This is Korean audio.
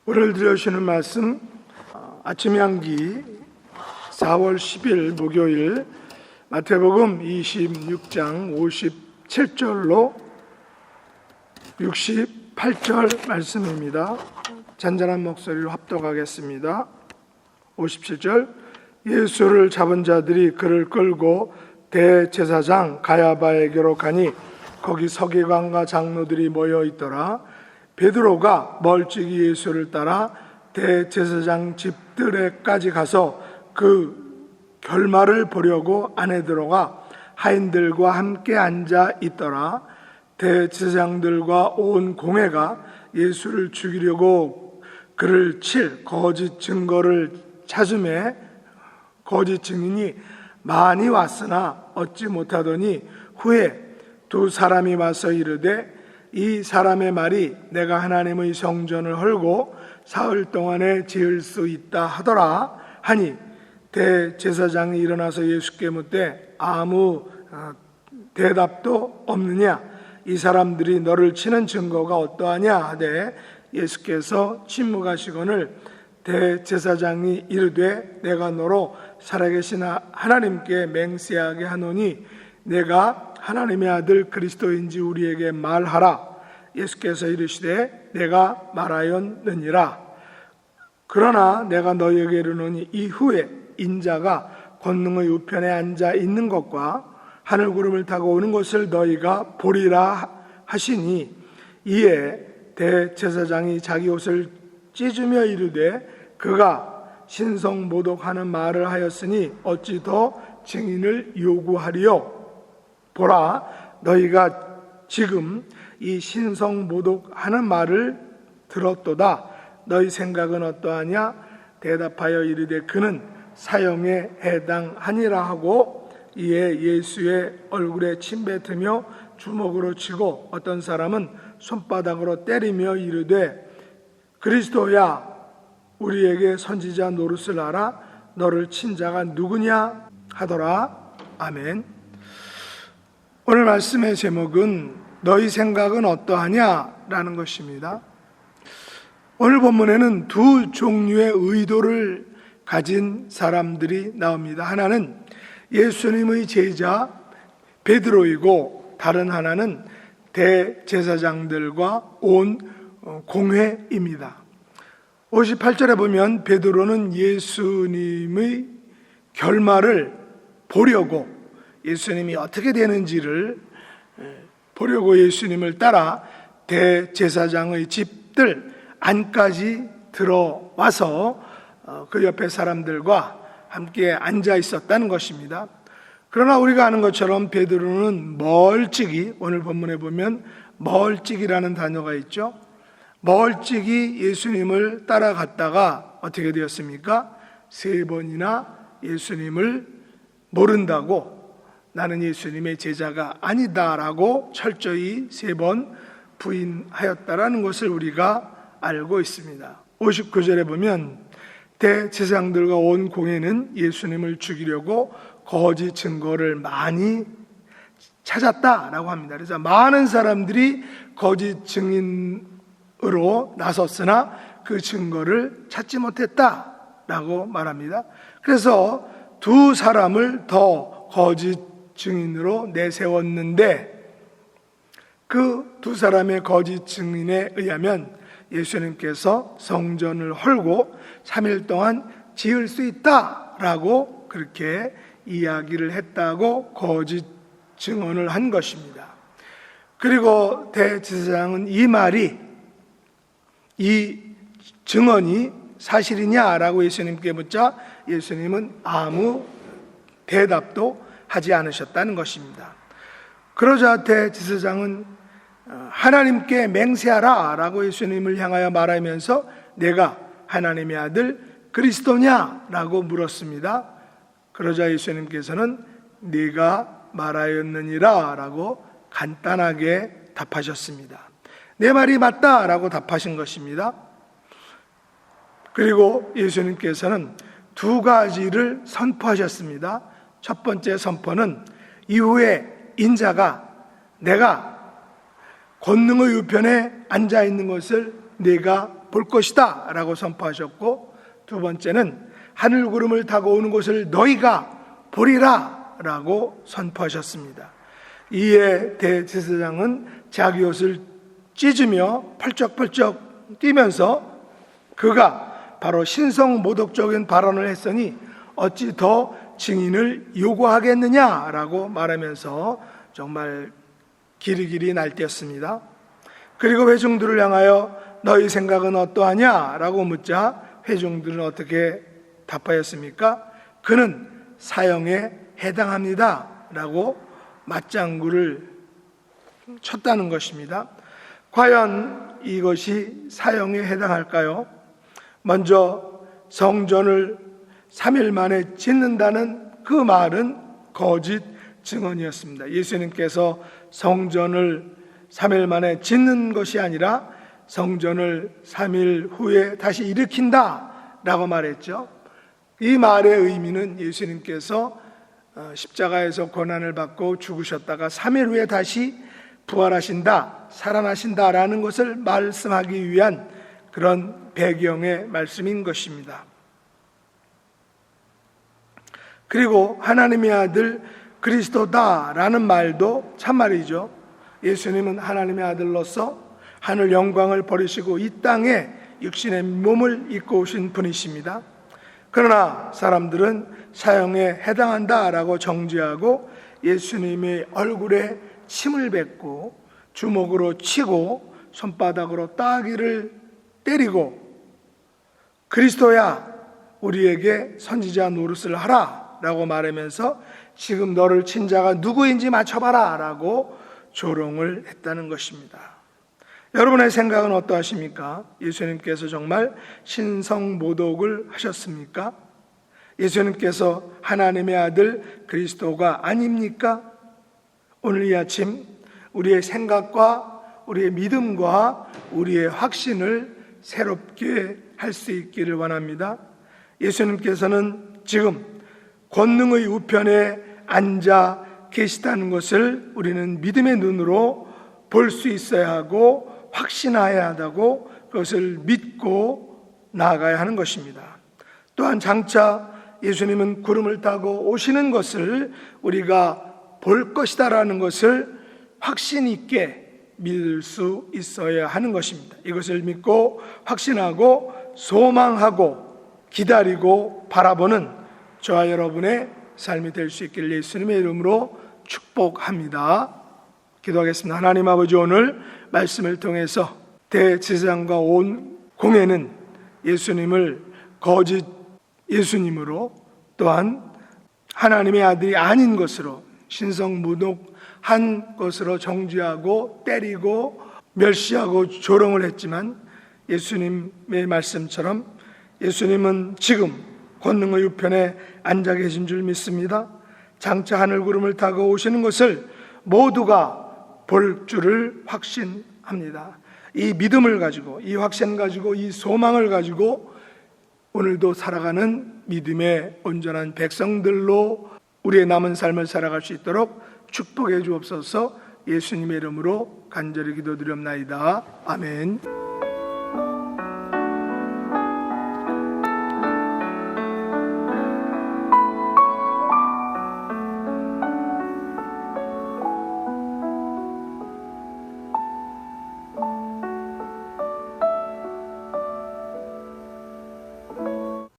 오늘 들으시는 말씀 아침 향기 4월 10일 목요일 마태복음 26장 57절로 68절 말씀입니다. 잔잔한 목소리로 합독하겠습니다. 57절 예수를 잡은 자들이 그를 끌고 대제사장 가야바에게로 가니 거기 서기관과 장로들이 모여 있더라. 베드로가 멀찍이 예수를 따라 대제사장 집들에까지 가서 그 결말을 보려고 안에 들어가 하인들과 함께 앉아 있더라. 대제사장들과 온 공회가 예수를 죽이려고 그를 칠 거짓 증거를 찾음에 거짓 증인이 많이 왔으나 얻지 못하더니 후에 두 사람이 와서 이르되 이 사람의 말이 내가 하나님의 성전을 헐고 사흘 동안에 지을 수 있다 하더라 하니 대제사장이 일어나서 예수께 묻되 아무 대답도 없느냐? 이 사람들이 너를 치는 증거가 어떠하냐 하되 예수께서 침묵하시거늘 대제사장이 이르되 내가 너로 살아계신 하나님께 맹세하게 하노니 내가 하나님의 아들 그리스도인지 우리에게 말하라. 예수께서 이르시되 내가 말하였느니라. 그러나 내가 너희에게 이르노니 이후에 인자가 권능의 우편에 앉아 있는 것과 하늘 구름을 타고 오는 것을 너희가 보리라 하시니 이에 대제사장이 자기 옷을 찢으며 이르되 그가 신성모독하는 말을 하였으니 어찌 더 증인을 요구하리요? 보라, 너희가 지금 이 신성모독하는 말을 들었도다. 너희 생각은 어떠하냐? 대답하여 이르되 그는 사형에 해당하니라 하고 이에 예수의 얼굴에 침뱉으며 주먹으로 치고 어떤 사람은 손바닥으로 때리며 이르되 그리스도야 우리에게 선지자 노릇을 알아? 너를 친 자가 누구냐? 하더라. 아멘. 오늘 말씀의 제목은 너희 생각은 어떠하냐? 라는 것입니다. 오늘 본문에는 두 종류의 의도를 가진 사람들이 나옵니다. 하나는 예수님의 제자 베드로이고 다른 하나는 대제사장들과 온 공회입니다. 58절에 보면 베드로는 예수님의 결말을 보려고 예수님이 어떻게 되는지를 보려고 예수님을 따라 대제사장의 집들 안까지 들어와서 그 옆에 사람들과 함께 앉아 있었다는 것입니다. 그러나 우리가 아는 것처럼 베드로는 멀찍이, 오늘 본문에 보면 멀찍이라는 단어가 있죠. 멀찍이 예수님을 따라갔다가 어떻게 되었습니까? 3번이나 예수님을 모른다고, 나는 예수님의 제자가 아니다라고 철저히 3번 부인하였다라는 것을 우리가 알고 있습니다. 59절에 보면 대제사장들과 온 공회는 예수님을 죽이려고 거짓 증거를 많이 찾았다라고 합니다. 그래서 많은 사람들이 거짓 증인으로 나섰으나 그 증거를 찾지 못했다라고 말합니다. 그래서 두 사람을 더 거짓 증인으로 내세웠는데 그 두 사람의 거짓 증인에 의하면 예수님께서 성전을 헐고 3일 동안 지을 수 있다라고 그렇게 이야기를 했다고 거짓 증언을 한 것입니다. 그리고 대제사장은 이 말이, 이 증언이 사실이냐라고 예수님께 묻자 예수님은 아무 대답도 하지 않으셨다는 것입니다. 그러자 대제사장은 하나님께 맹세하라 라고 예수님을 향하여 말하면서 내가 하나님의 아들 그리스도냐? 라고 물었습니다. 그러자 예수님께서는 네가 말하였느니라 라고 간단하게 답하셨습니다. 내 말이 맞다 라고 답하신 것입니다. 그리고 예수님께서는 두 가지를 선포하셨습니다. 첫 번째 선포는 이후에 인자가 내가 권능의 우편에 앉아 있는 것을 네가 볼 것이다 라고 선포하셨고, 두 번째는 하늘 구름을 타고 오는 것을 너희가 보리라 라고 선포하셨습니다. 이에 대제사장은 자기 옷을 찢으며 펄쩍펄쩍 뛰면서 그가 바로 신성모독적인 발언을 했으니 어찌 더 증인을 요구하겠느냐라고 말하면서 정말 기리기리 날뛰었습니다. 그리고 회중들을 향하여 너희 생각은 어떠하냐 라고 묻자 회중들은 어떻게 답하였습니까? 그는 사형에 해당합니다 라고 맞장구를 쳤다는 것입니다. 과연 이것이 사형에 해당할까요? 먼저 성전을 3일 만에 짓는다는 그 말은 거짓 증언이었습니다. 예수님께서 성전을 3일 만에 짓는 것이 아니라 성전을 3일 후에 다시 일으킨다 라고 말했죠. 이 말의 의미는 예수님께서 십자가에서 고난을 받고 죽으셨다가 3일 후에 다시 부활하신다, 살아나신다라는 것을 말씀하기 위한 그런 배경의 말씀인 것입니다. 그리고 하나님의 아들 그리스도다라는 말도 참말이죠. 예수님은 하나님의 아들로서 하늘 영광을 버리시고 이 땅에 육신의 몸을 입고 오신 분이십니다. 그러나 사람들은 사형에 해당한다라고 정죄하고 예수님의 얼굴에 침을 뱉고 주먹으로 치고 손바닥으로 따귀를 때리고 그리스도야 우리에게 선지자 노릇을 하라 라고 말하면서 지금 너를 친 자가 누구인지 맞춰봐라 라고 조롱을 했다는 것입니다. 여러분의 생각은 어떠하십니까? 예수님께서 정말 신성모독을 하셨습니까? 예수님께서 하나님의 아들 그리스도가 아닙니까? 오늘 이 아침 우리의 생각과 우리의 믿음과 우리의 확신을 새롭게 할 수 있기를 원합니다. 예수님께서는 지금 권능의 우편에 앉아 계시다는 것을 우리는 믿음의 눈으로 볼 수 있어야 하고 확신해야 한다고 그것을 믿고 나아가야 하는 것입니다. 또한 장차 예수님은 구름을 타고 오시는 것을 우리가 볼 것이다라는 것을 확신 있게 믿을 수 있어야 하는 것입니다. 이것을 믿고 확신하고 소망하고 기다리고 바라보는 저와 여러분의 삶이 될 수 있기를 예수님의 이름으로 축복합니다. 기도하겠습니다. 하나님 아버지, 오늘 말씀을 통해서 대제사장과 온 공회는 예수님을 거짓 예수님으로 또한 하나님의 아들이 아닌 것으로 신성모독한 것으로 정죄하고 때리고 멸시하고 조롱을 했지만 예수님의 말씀처럼 예수님은 지금 권능의 우편에 앉아 계신 줄 믿습니다. 장차 하늘 구름을 타고 오시는 것을 모두가 볼 줄을 확신합니다. 이 믿음을 가지고 이 확신 가지고 이 소망을 가지고 오늘도 살아가는 믿음의 온전한 백성들로 우리의 남은 삶을 살아갈 수 있도록 축복해 주옵소서. 예수님의 이름으로 간절히 기도드립나이다. 아멘.